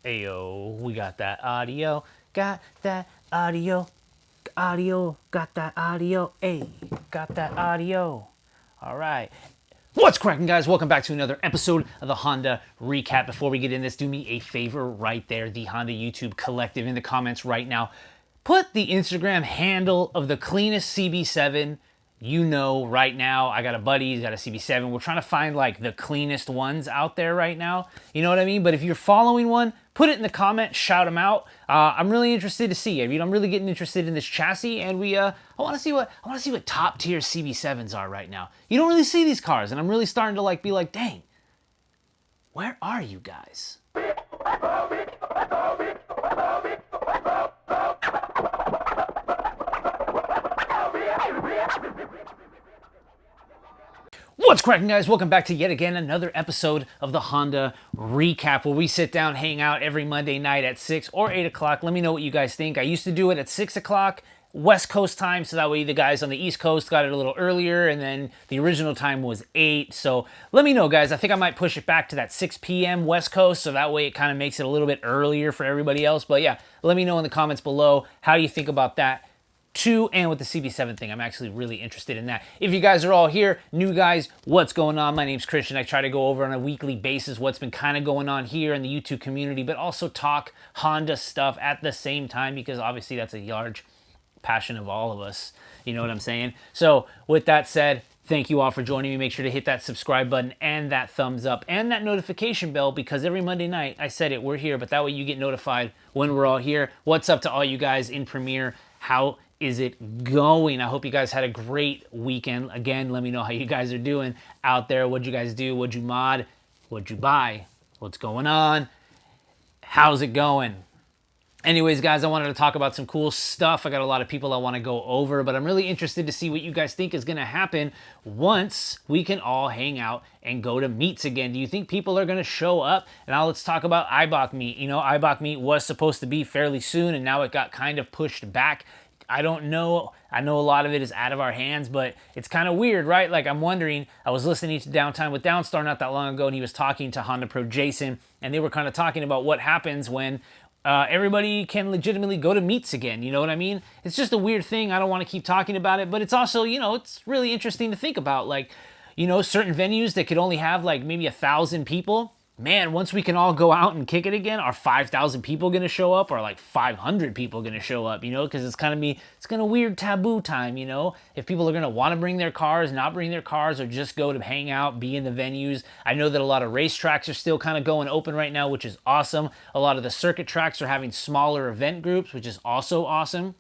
Ayo, we got that audio, got that audio, got that audio, ayy, got that audio. All right. What's cracking, guys? Welcome back to another episode of the Honda Recap. Before we get in this, do me a favor right there, the Honda YouTube Collective, in the comments right now. Put the Instagram handle of the cleanest CB7 you know right now. I got a buddy, he's got a CB7. We're trying to find like the cleanest ones out there right now. You know what I mean? But if you're following one, put it in the comments, shout them out. I'm really interested to see. I mean, I'm really getting interested in this chassis, and I want to see what top tier CB7s are right now. You don't really see these cars, and I'm really starting to be like, dang, where are you guys? What's cracking, guys? Welcome back to yet again another episode of the Honda Recap, where we sit down, hang out every Monday night at 6 or 8 o'clock. Let me know what you guys think. I used to do it at 6 o'clock West Coast time, so that way the guys on the East Coast got it a little earlier, and then the original time was 8. So let me know, guys. I think I might push it back to that 6 p.m. West Coast, so that way it kind of makes it a little bit earlier for everybody else. But yeah, let me know in the comments below how you think about that. And with the CB7 thing, I'm actually really interested in that. If you guys are all here, new guys, what's going on? My name's Christian. I try to go over on a weekly basis what's been kind of going on here in the YouTube community, but also talk Honda stuff at the same time, because obviously that's a large passion of all of us. You know what I'm saying? So with that said, thank you all for joining me. Make sure to hit that subscribe button and that thumbs up and that notification bell, because every Monday night, I said it, we're here, but that way you get notified when we're all here. What's up to all you guys in Premiere? How is it going? I hope you guys had a great weekend. Again, let me know how you guys are doing out there. What'd you guys do? What'd you mod? What'd you buy? What's going on? How's it going? Anyways, guys, I wanted to talk about some cool stuff. I got a lot of people I want to go over, but I'm really interested to see what you guys think is going to happen once we can all hang out and go to meets again. Do you think people are going to show up? And now let's talk about IBOC meet. You know, IBOC meet was supposed to be fairly soon, and now it got kind of pushed back. I don't know. I know a lot of it is out of our hands, but it's kind of weird, right? Like, I'm wondering, I was listening to Downtime with Downstar not that long ago, and he was talking to Honda Pro Jason, and they were kind of talking about what happens when everybody can legitimately go to meets again. You know what I mean? It's just a weird thing. I don't want to keep talking about it, but it's also, you know, it's really interesting to think about. Like, you know, certain venues that could only have like maybe 1,000 people. Man, once we can all go out and kick it again, are 5,000 people going to show up, or like 500 people going to show up, you know? Because it's kind of weird taboo time, you know? If people are going to want to bring their cars, not bring their cars, or just go to hang out, be in the venues. I know that a lot of racetracks are still kind of going open right now, which is awesome. A lot of the circuit tracks are having smaller event groups, which is also awesome.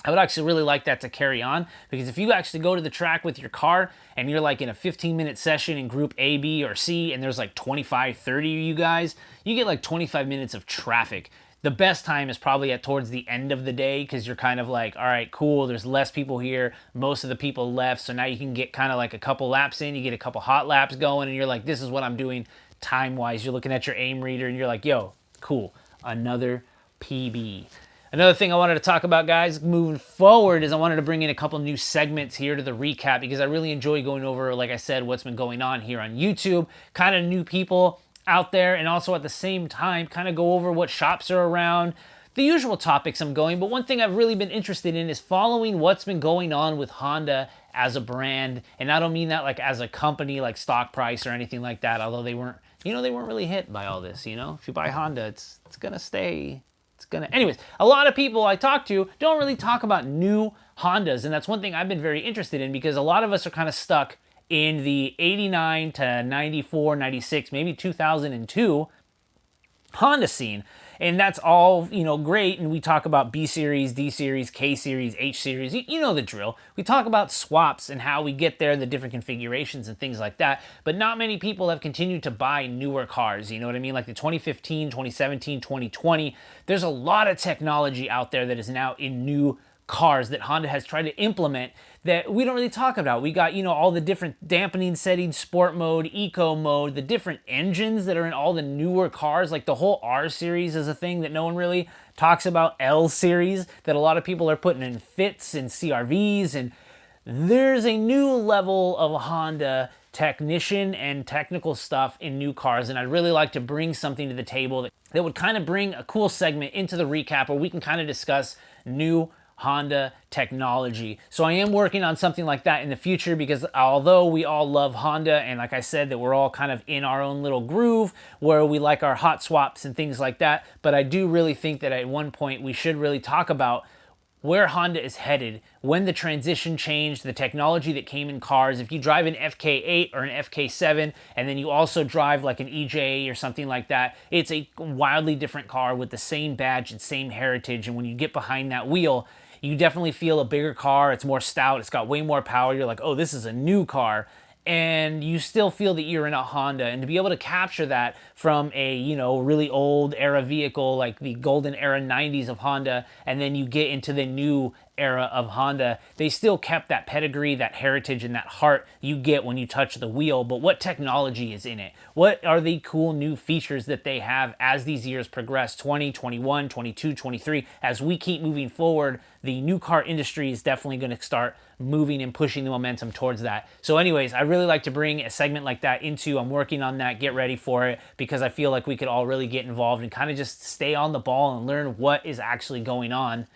I would actually really like that to carry on, because if you actually go to the track with your car and you're like in a 15-minute session in group A, B, or C, and there's like 25, 30 of you guys, you get like 25 minutes of traffic. The best time is probably towards the end of the day, because you're kind of like, all right, cool, there's less people here, most of the people left, so now you can get kind of like a couple laps in, you get a couple hot laps going, and you're like, this is what I'm doing time-wise. You're looking at your aim reader, and you're like, yo, cool, another PB. Another thing I wanted to talk about, guys, moving forward, is I wanted to bring in a couple new segments here to the recap, because I really enjoy going over, like I said, what's been going on here on YouTube, kind of new people out there, and also at the same time kind of go over what shops are around, the usual topics I'm going. But one thing I've really been interested in is following what's been going on with Honda as a brand, and I don't mean that like as a company, like stock price or anything like that, although they weren't really hit by all this, you know? If you buy Honda, it's gonna stay. Anyways, a lot of people I talk to don't really talk about new Hondas, and that's one thing I've been very interested in, because a lot of us are kind of stuck in the 89 to 94, 96, maybe 2002 Honda scene. And that's all, you know, great. And we talk about B series, D series, K series, H series. You know the drill. We talk about swaps and how we get there, the different configurations and things like that. But not many people have continued to buy newer cars. You know what I mean? Like the 2015, 2017, 2020. There's a lot of technology out there that is now in new cars that Honda has tried to implement that we don't really talk about. We got, you know, all the different dampening settings, sport mode, eco mode, the different engines that are in all the newer cars. Like the whole R series is a thing that no one really talks about. L series that a lot of people are putting in Fits and CRVs, and there's a new level of Honda technician and technical stuff in new cars, and I'd really like to bring something to the table that would kind of bring a cool segment into the recap where we can kind of discuss new Honda technology. So I am working on something like that in the future, because although we all love Honda, and like I said, that we're all kind of in our own little groove where we like our hot swaps and things like that, but I do really think that at one point we should really talk about where Honda is headed, when the transition changed, the technology that came in cars. If you drive an FK8 or an FK7, and then you also drive like an EJ or something like that, it's a wildly different car with the same badge and same heritage. And when you get behind that wheel, you definitely feel a bigger car. It's more stout. It's got way more power. You're like, oh, this is a new car. And you still feel that you're in a Honda. And to be able to capture that from a, you know, really old era vehicle like the golden era 90s of Honda, and then you get into the new era of Honda, they still kept that pedigree, that heritage, and that heart you get when you touch the wheel. But what technology is in it? What are the cool new features that they have as these years progress? 20, 21, 22, 23. As we keep moving forward, the new car industry is definitely going to start moving and pushing the momentum towards that. So anyways, I really like to bring a segment like that into, I'm working on that, get ready for it, because I feel like we could all really get involved and kind of just stay on the ball and learn what is actually going on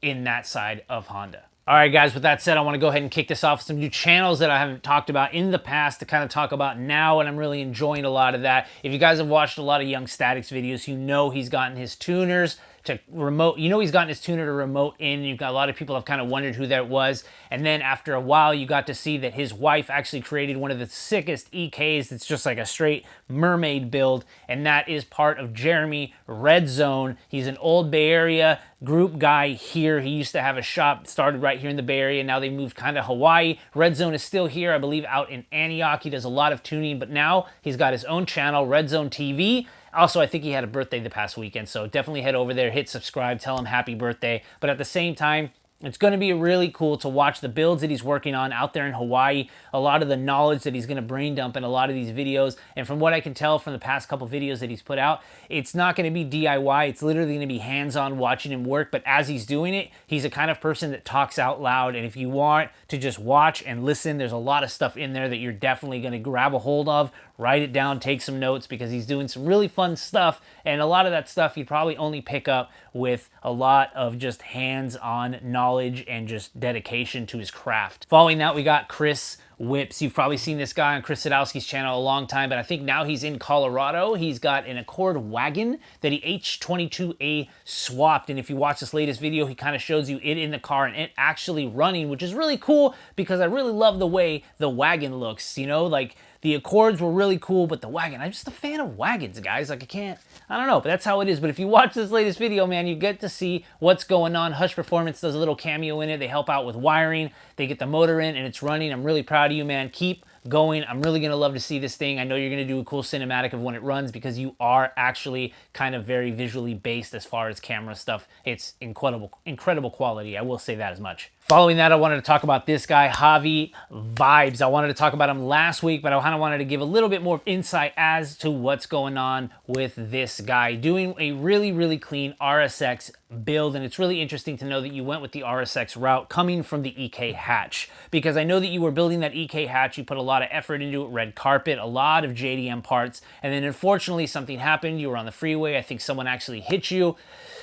in that side of Honda. All right, guys, with that said, I want to go ahead and kick this off with some new channels that I haven't talked about in the past to kind of talk about now, and I'm really enjoying a lot of that. If you guys have watched a lot of Young Statics videos, you know he's gotten his tuners to remote, he's gotten his tuner to remote in. You've got a lot of people have kind of wondered who that was. And then after a while, you got to see that his wife actually created one of the sickest EKs that's just like a straight mermaid build. And that is part of Jeremy Red Zone. He's an old Bay Area group guy here. He used to have a shop, started right here in the Bay Area. Now they moved kind of Hawaii. Red Zone is still here, I believe, out in Antioch. He does a lot of tuning, but now he's got his own channel, Red Zone TV. Also, I think he had a birthday the past weekend, so definitely head over there, hit subscribe, tell him happy birthday. But at the same time, it's going to be really cool to watch the builds that he's working on out there in Hawaii, a lot of the knowledge that he's going to brain dump in a lot of these videos. And from what I can tell from the past couple videos that he's put out, it's not going to be DIY. It's literally going to be hands-on watching him work. But as he's doing it, he's the kind of person that talks out loud. And if you want to just watch and listen, there's a lot of stuff in there that you're definitely going to grab a hold of, write it down, take some notes, because he's doing some really fun stuff. And a lot of that stuff you probably only pick up with a lot of just hands-on knowledge and just dedication to his craft. Following that, we got Chris Whips. You've probably seen this guy on Chris Sadowski's channel a long time, but I think now he's in Colorado. He's got an Accord wagon that he H22A swapped. And if you watch this latest video, he kind of shows you it in the car and it actually running, which is really cool because I really love the way the wagon looks. You know, like the Accords were really cool, but the wagon, I'm just a fan of wagons, guys. Like I don't know, but that's how it is. But if you watch this latest video, man, you get to see what's going on. Hush Performance does a little cameo in it. They help out with wiring. They get the motor in and it's running. I'm really proud of you, man. Keep going. I'm really going to love to see this thing. I know you're going to do a cool cinematic of when it runs because you are actually kind of very visually based as far as camera stuff. It's incredible quality. I will say that as much. Following that, I wanted to talk about this guy, Javi Vibes. I wanted to talk about him last week, but I kind of wanted to give a little bit more insight as to what's going on with this guy. Doing a really clean RSX build, and it's really interesting to know that you went with the RSX route coming from the EK hatch, because I know that you were building that EK hatch. You put a lot of effort into it, red carpet, a lot of JDM parts, and then unfortunately something happened. You were on the freeway. I think someone actually hit you,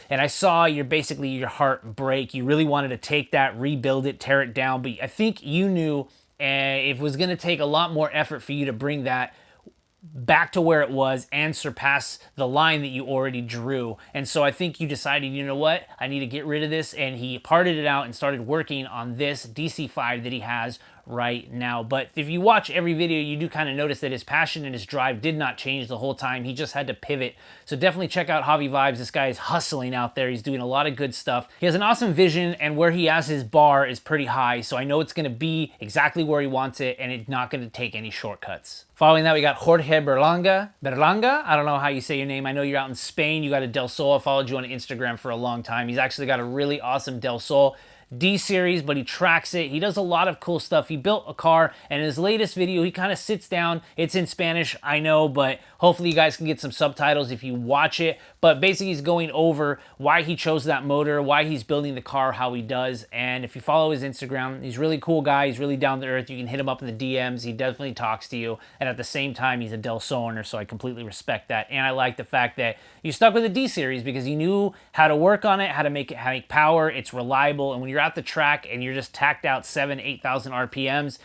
and I saw your heart break. You really wanted to take that, rebuild it, tear it down, but I think you knew it was going to take a lot more effort for you to bring that back to where it was and surpass the line that you already drew. And so I think you decided, you know what, I need to get rid of this, and he parted it out and started working on this DC5 that he has right now. But if you watch every video, you do kind of notice that his passion and his drive did not change the whole time. He just had to pivot. So definitely check out Javi Vibes. This guy is hustling out there. He's doing a lot of good stuff. He has an awesome vision, and where he has his bar is pretty high. So I know it's going to be exactly where he wants it, and it's not going to take any shortcuts. Following that, we got Jorge Berlanga. I don't know how you say your name. I know you're out in Spain. You got a Del Sol. I followed you on Instagram for a long time. He's actually got a really awesome Del Sol D series, but he tracks it. He does a lot of cool stuff. He built a car, and in his latest video, he kind of sits down. It's in Spanish, I know, but hopefully you guys can get some subtitles if you watch it. But basically, he's going over why he chose that motor, why he's building the car, how he does. And if you follow his Instagram, he's a really cool guy. He's really down to earth. You can hit him up in the DMs. He definitely talks to you. And at the same time, he's a Del Sol owner, so I completely respect that. And I like the fact that you stuck with the D series because you knew how to work on it, how to make power. It's reliable. And when you're at the track and you're just tacked out 8,000 RPMs,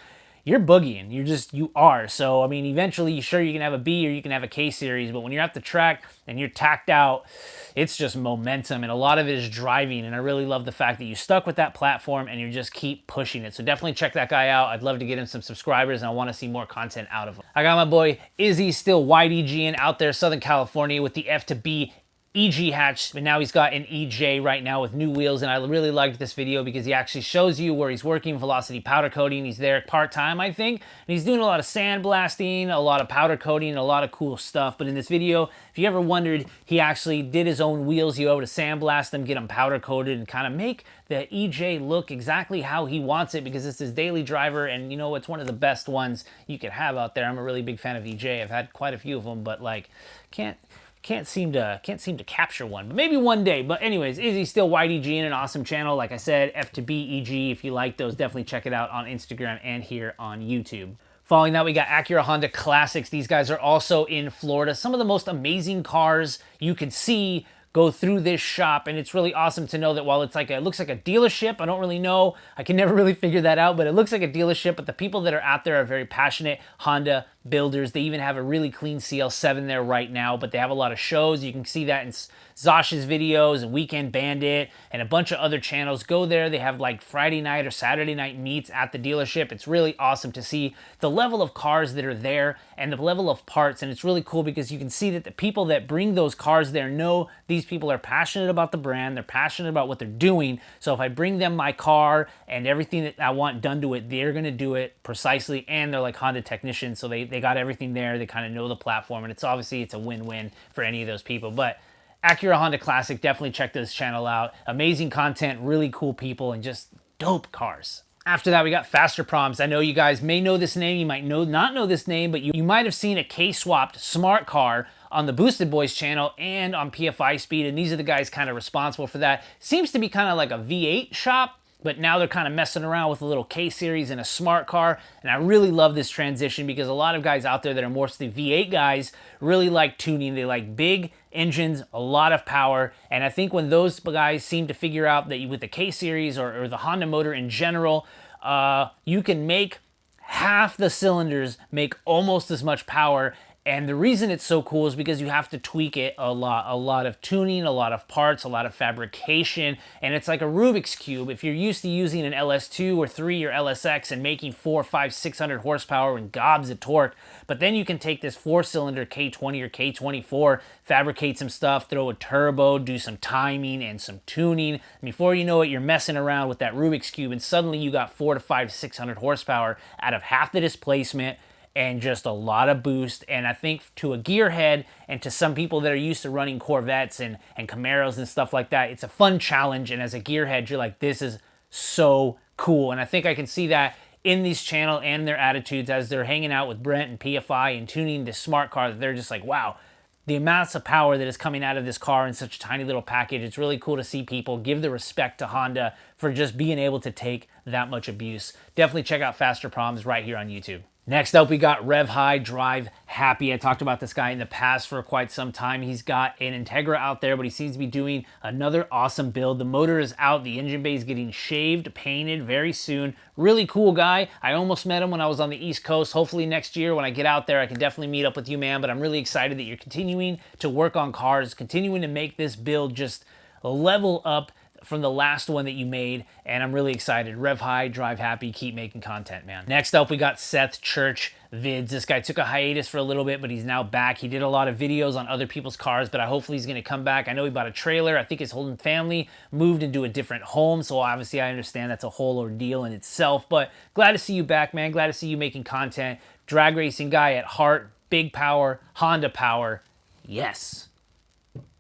you're boogieing. You are. So, I mean, eventually, sure, you can have a B or you can have a K series, but when you're at the track and you're tacked out, it's just momentum, and a lot of it is driving, and I really love the fact that you stuck with that platform and you just keep pushing it. So definitely check that guy out. I'd love to get him some subscribers, and I want to see more content out of him. I got my boy Izzy still YDGing out there, Southern California, with the F to B EG hatch, but now he's got an EJ right now with new wheels, and I really liked this video because he actually shows you where he's working, velocity powder coating. He's there part-time, I think, and he's doing a lot of sandblasting, a lot of powder coating, a lot of cool stuff. But in this video, if you ever wondered, he actually did his own wheels. He able to sandblast them, get them powder coated, and kind of make the EJ look exactly how he wants it, because it's his daily driver, and you know, it's one of the best ones you could have out there. I'm a really big fan of EJ. I've had quite a few of them, but like, can't seem to capture one, but maybe one day. But anyways, Izzy still YDG in an awesome channel. Like I said, F to B EG. If you like those, definitely check it out on Instagram and here on YouTube. Following that, we got Acura Honda Classics. These guys are also in Florida. Some of the most amazing cars you could see go through this shop, and it's really awesome to know that while it's like it looks like a dealership, I don't really know, I can never really figure that out, but it looks like a dealership. But the people that are out there are very passionate Honda builders. They even have a really clean CL7 there right now, but they have a lot of shows. You can see that in Zosh's videos and Weekend Bandit and a bunch of other channels. Go there. They have like Friday night or Saturday night meets at the dealership. It's really awesome to see the level of cars that are there and the level of parts, and it's really cool because you can see that the people that bring those cars there know these people are passionate about the brand. They're passionate about what they're doing. So if I bring them my car and everything that I want done to it, they're going to do it precisely, and they're like Honda technicians, so they got everything there. They kind of know the platform, and it's a win-win for any of those people. But Acura Honda Classic, definitely check this channel out. Amazing content, really cool people, and just dope cars. After that, we got Faster Proms. I know you guys may know this name. You might not know this name, but you might have seen a K-swapped smart car on the Boosted Boys channel and on PFI Speed, and these are the guys kind of responsible for that. Seems to be kind of like a V8 shop, but now they're kind of messing around with a little K-Series and a smart car, and I really love this transition because a lot of guys out there that are mostly V8 guys really like tuning. They like big engines, a lot of power, and I think when those guys seem to figure out that with the K-Series or the Honda motor in general, you can make half the cylinders make almost as much power. And the reason it's so cool is because you have to tweak it a lot of tuning, a lot of parts, a lot of fabrication, and it's like a Rubik's Cube. If you're used to using an LS2 or 3 or LSX and making 400, 500, 600 horsepower and gobs of torque, but then you can take this 4-cylinder K20 or K24, fabricate some stuff, throw a turbo, do some timing and some tuning, and before you know it, you're messing around with that Rubik's Cube, and suddenly you got 400 to 500, 600 horsepower out of half the displacement, and just a lot of boost. And I think to a gearhead and to some people that are used to running Corvettes and Camaros and stuff like that, it's a fun challenge. And as a gearhead, you're like, this is so cool. And I think I can see that in this channel and their attitudes as they're hanging out with Brent and PFI and tuning this smart car, that they're just like, wow, the amounts of power that is coming out of this car in such a tiny little package. It's really cool to see people give the respect to Honda for just being able to take that much abuse. Definitely check out Faster Proms right here on YouTube. Next up, we got Rev High, Drive Happy. I talked about this guy in the past for quite some time. He's got an Integra out there, but he seems to be doing another awesome build. The motor is out. The engine bay is getting shaved, painted very soon. Really cool guy. I almost met him when I was on the East Coast. Hopefully next year when I get out there, I can definitely meet up with you, man. But I'm really excited that you're continuing to work on cars, continuing to make this build just level up from the last one that you made, and I'm really excited. Rev High, Drive Happy, keep making content, man. Next up, we got Seth Church Vids. This guy took a hiatus for a little bit, but he's now back. He did a lot of videos on other people's cars, but hopefully he's gonna come back. I know he bought a trailer. I think his whole family moved into a different home, so obviously I understand that's a whole ordeal in itself, but glad to see you back, man. Glad to see you making content. Drag racing guy at heart, big power, Honda power, yes.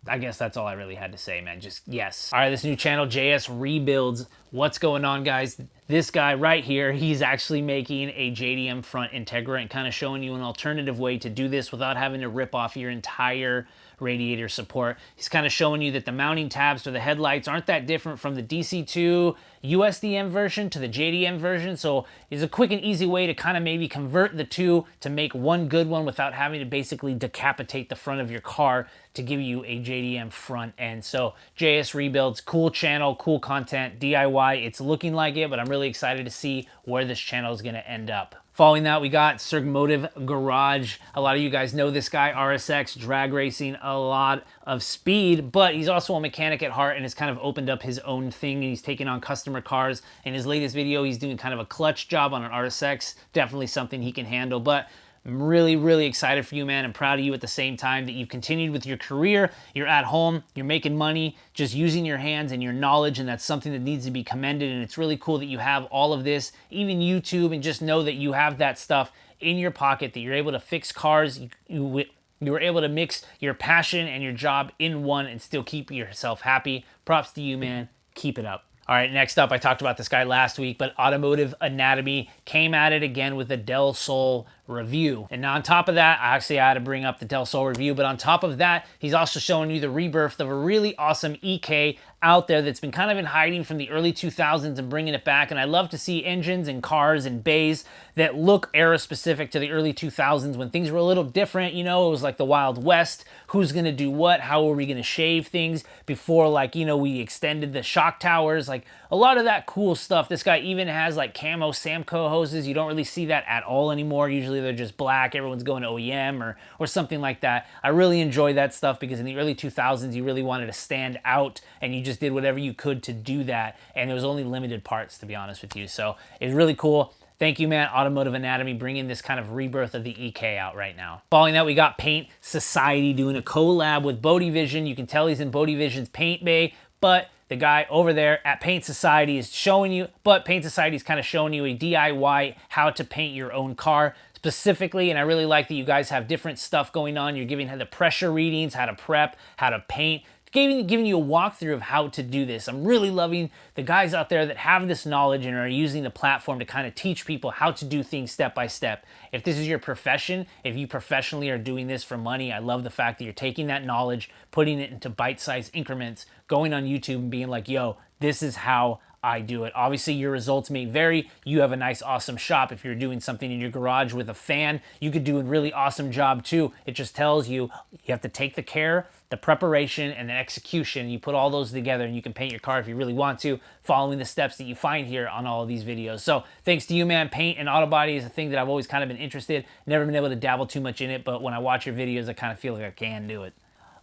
I guess that's all I really had to say, man. Just yes. All right, this new channel, JS Rebuilds. What's going on, guys? This guy right here, he's actually making a JDM front Integra and kind of showing you an alternative way to do this without having to rip off your entire radiator support. He's kind of showing you that the mounting tabs for the headlights aren't that different from the DC2 USDM version to the JDM version. So it's a quick and easy way to kind of maybe convert the two to make one good one without having to basically decapitate the front of your car to give you a JDM front end. So JS Rebuilds, cool channel, cool content, DIY. It's looking like it, but I'm really excited to see where this channel is going to end up. Following that, we got Sergmotive Garage. A lot of you guys know this guy, RSX, drag racing, a lot of speed, but he's also a mechanic at heart and has kind of opened up his own thing, and he's taking on customer cars. In his latest video, he's doing kind of a clutch job on an RSX. Definitely something he can handle, but I'm really, really excited for you, man. I'm proud of you at the same time that you've continued with your career. You're at home, you're making money, just using your hands and your knowledge, and that's something that needs to be commended. And it's really cool that you have all of this, even YouTube, and just know that you have that stuff in your pocket, that you're able to fix cars. You were able to mix your passion and your job in one and still keep yourself happy. Props to you, man. Keep it up. All right, next up, I talked about this guy last week, but Automotive Anatomy came at it again with a Del Sol review. And now on top of that, I had to bring up the Del Sol review, but on top of that, he's also showing you the rebirth of a really awesome EK out there that's been kind of in hiding from the early 2000s and bringing it back. And I love to see engines and cars and bays that look era specific to the early 2000s when things were a little different. You know, it was like the Wild West. Who's gonna do what? How are we gonna shave things before, like, you know, we extended the shock towers? Like a lot of that cool stuff. This guy even has like camo Samco hoses. You don't really see that at all anymore. Usually they're just black. Everyone's going to OEM or something like that. I really enjoy that stuff because in the early 2000s, you really wanted to stand out and you just did whatever you could to do that. And there was only limited parts, to be honest with you. So it's really cool. Thank you, man. Automotive Anatomy bringing this kind of rebirth of the EK out right now. Following that, we got Paint Society doing a collab with Bodie Vision. You can tell he's in Bodie Vision's paint bay, but the guy over there at Paint Society is showing you, but Paint Society is kind of showing you a DIY how to paint your own car specifically. And I really like that you guys have different stuff going on. You're giving the pressure readings, how to prep, how to paint, giving you a walkthrough of how to do this. I'm really loving the guys out there that have this knowledge and are using the platform to kind of teach people how to do things step by step. If this is your profession, if you professionally are doing this for money, I love the fact that you're taking that knowledge, putting it into bite-sized increments, going on YouTube and being like, yo, this is how I do it. Obviously, your results may vary. You have a nice, awesome shop. If you're doing something in your garage with a fan, you could do a really awesome job too. It just tells you you have to take the care, the preparation, and the execution. You put all those together and you can paint your car if you really want to, following the steps that you find here on all of these videos. So thanks to you, man. Paint and auto body is a thing that I've always kind of been interested. Never been able to dabble too much in it, but when I watch your videos, I kind of feel like I can do it.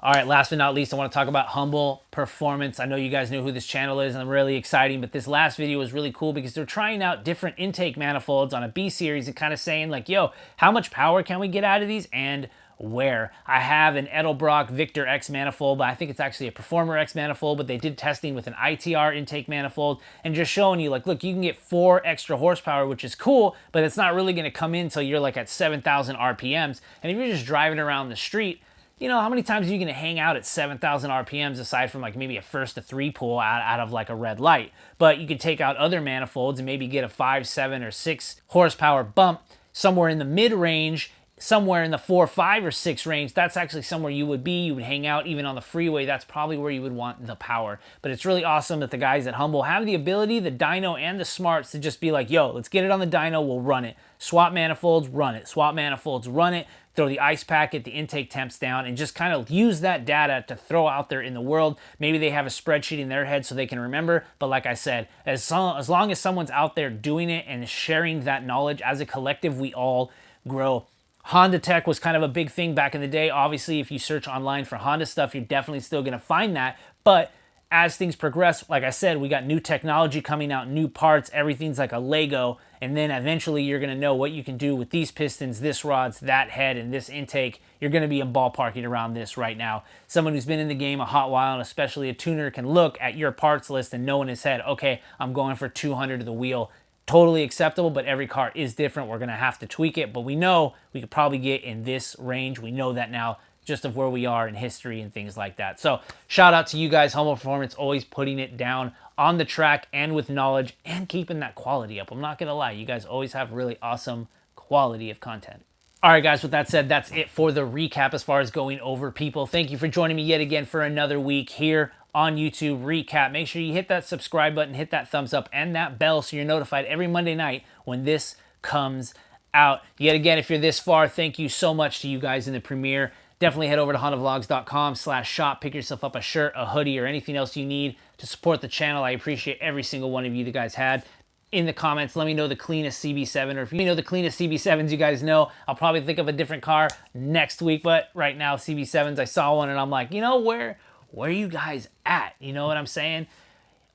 All right, last but not least, I want to talk about Humble Performance. I know you guys know who this channel is, and I'm really exciting, but this last video was really cool because they're trying out different intake manifolds on a B series and kind of saying like, yo, how much power can we get out of these and where? I have an Edelbrock Victor X manifold, but I think it's actually a Performer X manifold, but they did testing with an ITR intake manifold and just showing you like, look, you can get 4 extra horsepower, which is cool, but it's not really going to come in until you're like at 7,000 RPMs. And if you're just driving around the street, you know, how many times are you going to hang out at 7,000 RPMs aside from like maybe a first to 3 pull out of like a red light? But you could take out other manifolds and maybe get a 5, 7, or 6 horsepower bump somewhere in the mid range, somewhere in the 4, 5, or 6 range. That's actually somewhere you would be. You would hang out even on the freeway. That's probably where you would want the power. But it's really awesome that the guys at Humble have the ability, the dyno and the smarts, to just be like, yo, let's get it on the dyno, we'll run it. Swap manifolds, run it. Swap manifolds, run it. Throw the ice packet, the intake temps down, and just kind of use that data to throw out there in the world. Maybe they have a spreadsheet in their head so they can remember, but like I said, as long as someone's out there doing it and sharing that knowledge, as a collective, we all grow. Honda tech was kind of a big thing back in the day. Obviously, if you search online for Honda stuff, you're definitely still going to find that, but as things progress, like I said, we got new technology coming out, new parts, everything's like a Lego, and then eventually you're going to know what you can do with these pistons, this rods, that head, and this intake. You're going to be in ballparking around this right now. Someone who's been in the game a hot while, and especially a tuner, can look at your parts list and know in his head, okay, I'm going for 200 to the wheel. Totally acceptable, but every car is different. We're going to have to tweak it, but we know we could probably get in this range. We know that now. just of where we are in history and things like that. So shout out to you guys, Humble Performance, always putting it down on the track and with knowledge and keeping that quality up. I'm not gonna lie, you guys always have really awesome quality of content. All right, guys, with that said, that's it for the recap as far as going over people. Thank you for joining me yet again for another week here on YouTube Recap. Make sure you hit that subscribe button, hit that thumbs up, and that bell so you're notified every Monday night when this comes out. Yet again, if you're this far, thank you so much to you guys in the premiere. Definitely head over to Thehondavlogs.com/shop. Pick yourself up a shirt, a hoodie, or anything else you need to support the channel. I appreciate every single one of you that guys had. In the comments, let me know the cleanest CB7, or if you know the cleanest CB7s you guys know, I'll probably think of a different car next week. But right now, CB7s, I saw one and I'm like, you know, where are you guys at? You know what I'm saying?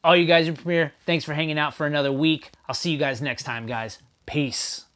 All you guys in premiere, thanks for hanging out for another week. I'll see you guys next time, guys. Peace.